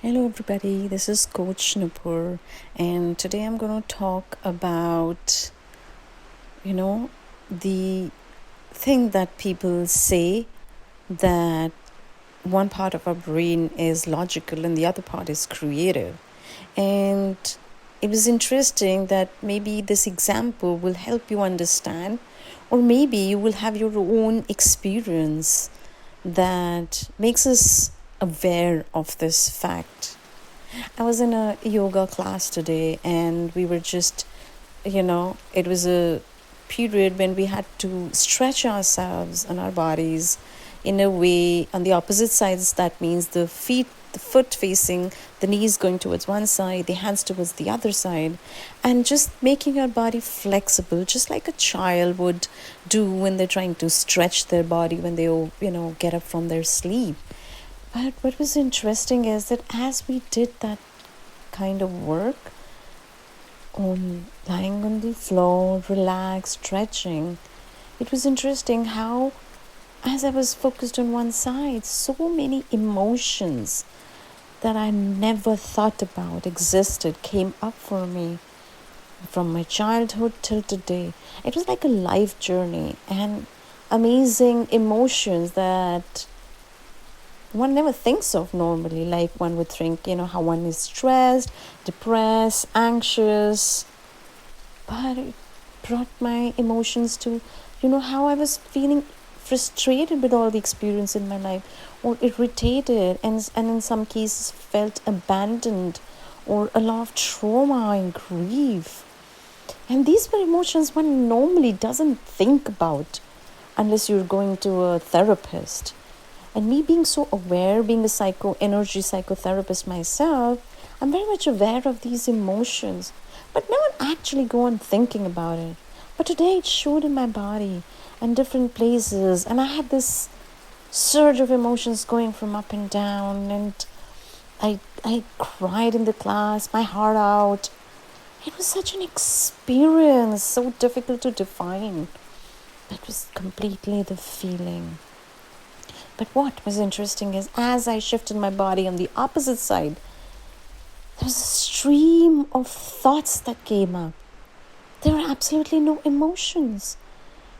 Hello, everybody. This is Coach Nupur, and today I'm going to talk about, the thing that people say that one part of our brain is logical and the other part is creative. And it was interesting that maybe this example will help you understand, or maybe you will have your own experience that makes us aware of this fact. I was in a yoga class today and we were just, it was a period when we had to stretch ourselves and our bodies in a way on the opposite sides. That means the foot facing, the knees going towards one side, the hands towards the other side, and just making your body flexible, just like a child would do when they're trying to stretch their body when they, get up from their sleep. But what was interesting is that as we did that kind of work, lying on the floor, relaxed, stretching, it was interesting how, as I was focused on one side, so many emotions that I never thought about existed came up for me from my childhood till today. It was like a life journey and amazing emotions that one never thinks of normally. Like one would think, how one is stressed, depressed, anxious. But it brought my emotions to, how I was feeling frustrated with all the experience in my life, or irritated, and in some cases felt abandoned, or a lot of trauma and grief. And these were emotions one normally doesn't think about unless you're going to a therapist. And me being so aware, being a energy psychotherapist myself, I'm very much aware of these emotions, but never actually go on thinking about it. But today it showed in my body and different places, and I had this surge of emotions going from up and down, and I cried in the class, my heart out. It was such an experience, so difficult to define. That was completely the feeling. But what was interesting is as I shifted my body on the opposite side, there was a stream of thoughts that came up. There were absolutely no emotions.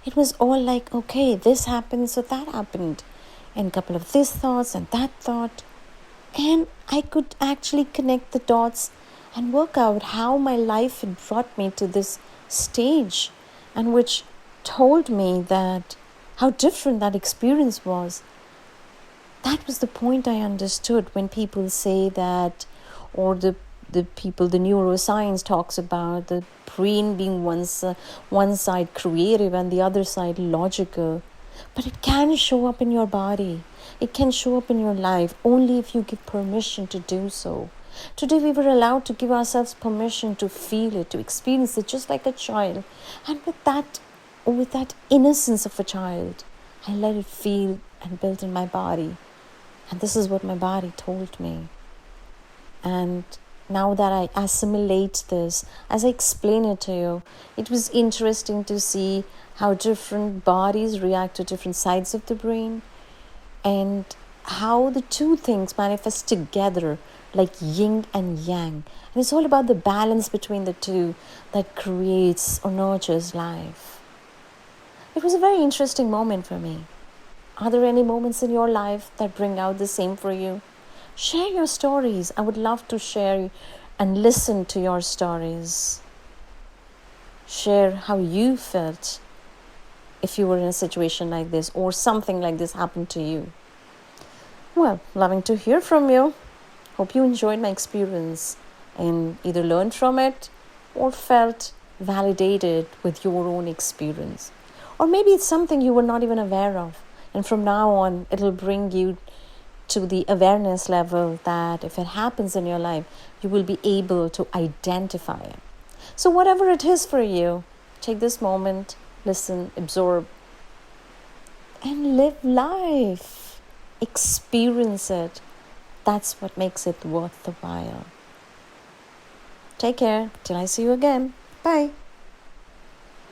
It was all like, okay, this happened, so that happened. And a couple of this thoughts and that thought. And I could actually connect the dots and work out how my life had brought me to this stage, and which told me that how different that experience was. That was the point I understood when people say that, or the neuroscience talks about the brain being one side creative and the other side logical. But it can show up in your body. It can show up in your life only if you give permission to do so. Today we were allowed to give ourselves permission to feel it, to experience it just like a child. And with that innocence of a child, I let it feel and build in my body. And this is what my body told me. And now that I assimilate this, as I explain it to you, it was interesting to see how different bodies react to different sides of the brain, and how the two things manifest together like yin and yang. And it's all about the balance between the two that creates or nurtures life. It was a very interesting moment for me. Are there any moments in your life that bring out the same for you? Share your stories. I would love to share and listen to your stories. Share how you felt if you were in a situation like this or something like this happened to you. Well, loving to hear from you. Hope you enjoyed my experience and either learned from it or felt validated with your own experience. Or maybe it's something you were not even aware of. And from now on, it'll bring you to the awareness level that if it happens in your life, you will be able to identify it. So whatever it is for you, take this moment, listen, absorb, and live life. Experience it. That's what makes it worth the while. Take care. Till I see you again. Bye.